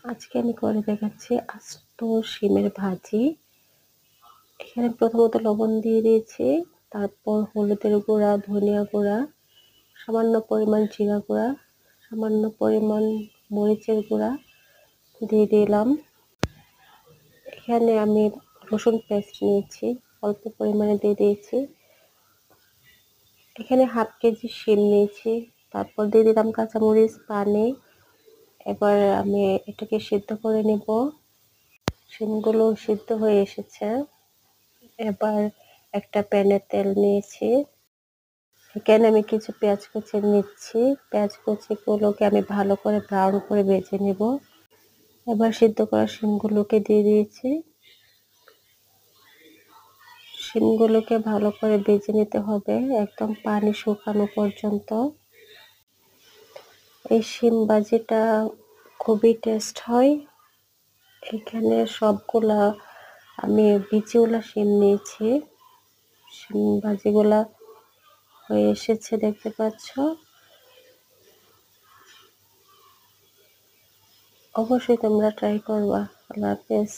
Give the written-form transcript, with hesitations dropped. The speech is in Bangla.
আজকে আমি করে দেখাচ্ছি আস্ত শিমের ভাজি। এখানে প্রথমত লবণ দিয়ে দিয়েছি, তারপর হলুদের গুঁড়া, ধনিয়া গুঁড়া, সামান্য পরিমাণ জিরা গুঁড়া, সামান্য পরিমাণ মরিচের গুঁড়া দিয়ে দিলাম। এখানে আমি রসুন পেস্ট নিয়েছি, অল্প পরিমাণে দিয়ে দিয়েছি। এখানে হাফ কেজি শিম নিয়েছি, তারপর দিয়ে দিলাম কাঁচামরিচ, পানি। এবার আমি এটাকে সিদ্ধ করে নেব। শিমগুলো সিদ্ধ হয়ে এসেছে। এবার একটা প্যানে তেল নিয়েছি, এখানে আমি কিছু পেঁয়াজ কুচি নিচ্ছি। পেঁয়াজ কুচিগুলোকে আমি ভালো করে ব্রাউন করে ভেজে নেব। এবার সিদ্ধ করা শিমগুলোকে দিয়ে দিয়েছি। শিমগুলোকে ভালো করে ভেজে নিতে হবে একদম পানি শুকানো পর্যন্ত। এই শিম ভাজিটা খুবই টেস্ট হয়। এখানে সবগুলা আমি বিচিওয়ালা শিম নিয়েছি। শিম ভাজিগুলা হয়ে এসেছে, দেখতে পাচ্ছ। অবশ্যই তোমরা ট্রাই করবা। আল্লাহ হাফেজ।